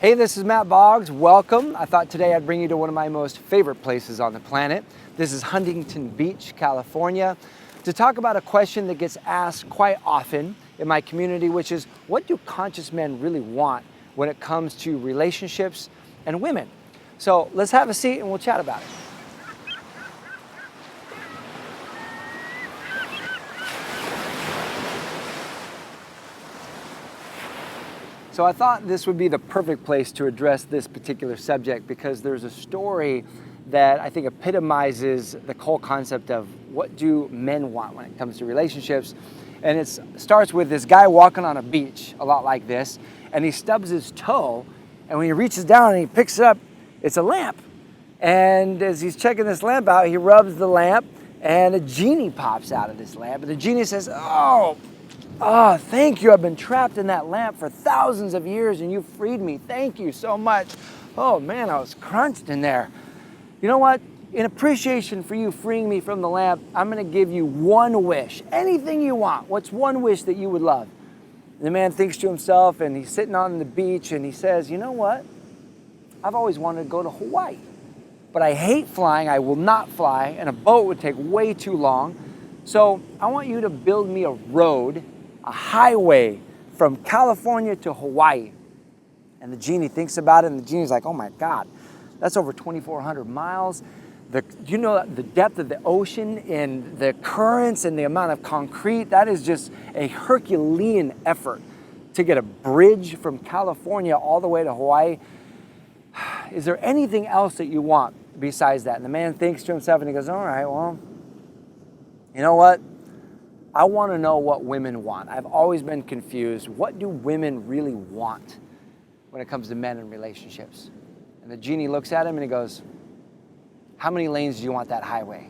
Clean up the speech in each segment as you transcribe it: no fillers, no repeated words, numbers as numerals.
Hey, this is Matt Boggs. Welcome. I thought today I'd bring you to one of my most favorite places on the planet. This is Huntington Beach, California, to talk about a question that gets asked quite often in my community, which is, what do conscious men really want when it comes to relationships and women? So let's have a seat and we'll chat about it. So I thought this would be the perfect place to address this particular subject because there's a story that I think epitomizes the whole concept of what do men want when it comes to relationships. And it starts with this guy walking on a beach, a lot like this, and he stubs his toe, and when he reaches down and he picks it up, it's a lamp. And as he's checking this lamp out, he rubs the lamp, and a genie pops out of this lamp. And the genie says, oh, thank you. I've been trapped in that lamp for thousands of years and you freed me. Thank you so much. Oh man, I was crunched in there. You know what? In appreciation for you freeing me from the lamp, I'm going to give you one wish. Anything you want. What's one wish that you would love? And the man thinks to himself, and he's sitting on the beach and he says, you know what? I've always wanted to go to Hawaii, but I hate flying. I will not fly, and a boat would take way too long. So I want you to build me a road, a highway from California to Hawaii. And the genie thinks about it, and the genie's like, oh my God, that's over 2,400 miles. You know the depth of the ocean and the currents and the amount of concrete, that is just a Herculean effort to get a bridge from California all the way to Hawaii. Is there anything else that you want besides that? And the man thinks to himself and he goes, all right, well, you know what? I want to know what women want. I've always been confused. What do women really want when it comes to men and relationships? And the genie looks at him and he goes, how many lanes do you want that highway?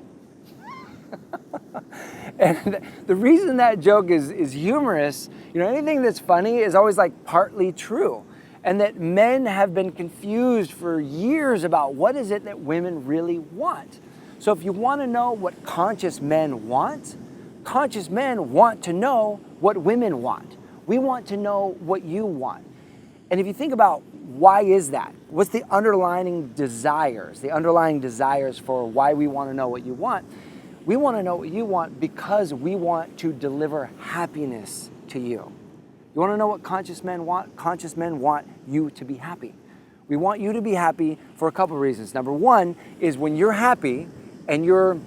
And the reason that joke is humorous, you know, anything that's funny is always like partly true. And that men have been confused for years about what is it that women really want. So if you want to know what conscious men want to know what women want. We want to know what you want. And if you think about why is that? What's the underlying desires? The underlying desires for why we want to know what you want. We want to know what you want because we want to deliver happiness to you. You want to know what conscious men want? Conscious men want you to be happy. We want you to be happy for a couple of reasons. Number one is when you're happy and you're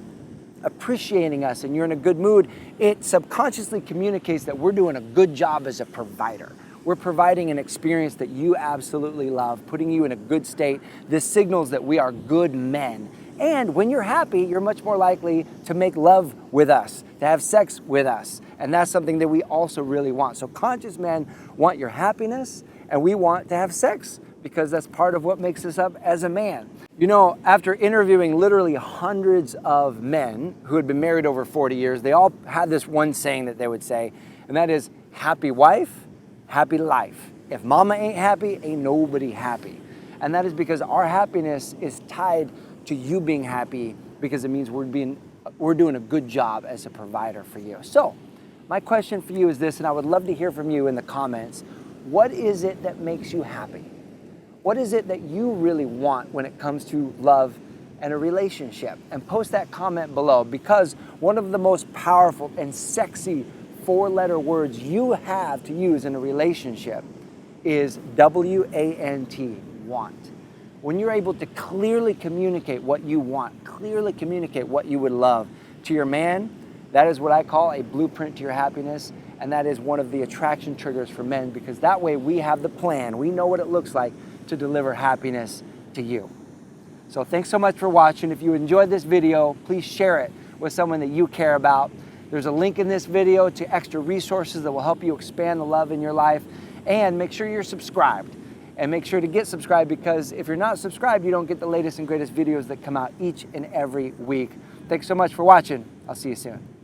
appreciating us and you're in a good mood, it subconsciously communicates that we're doing a good job as a provider. We're providing an experience that you absolutely love, putting you in a good state. This signals that we are good men. And when you're happy, you're much more likely to make love with us, to have sex with us. And that's something that we also really want. So conscious men want your happiness, and we want to have sex because that's part of what makes us up as a man. You know, after interviewing literally hundreds of men who had been married over 40 years, they all had this one saying that they would say, and that is, happy wife, happy life. If mama ain't happy, ain't nobody happy. And that is because our happiness is tied to you being happy because it means we're doing a good job as a provider for you. So, my question for you is this, and I would love to hear from you in the comments. What is it that makes you happy? What is it that you really want when it comes to love and a relationship? And post that comment below, because one of the most powerful and sexy four-letter words you have to use in a relationship is W-A-N-T, want. When you're able to clearly communicate what you want, clearly communicate what you would love to your man, that is what I call a blueprint to your happiness. And that is one of the attraction triggers for men, because that way we have the plan. We know what it looks like to deliver happiness to you. So thanks so much for watching. If you enjoyed this video, please share it with someone that you care about. There's a link in this video to extra resources that will help you expand the love in your life. And make sure you're subscribed. And make sure to get subscribed, because if you're not subscribed, you don't get the latest and greatest videos that come out each and every week. Thanks so much for watching. I'll see you soon.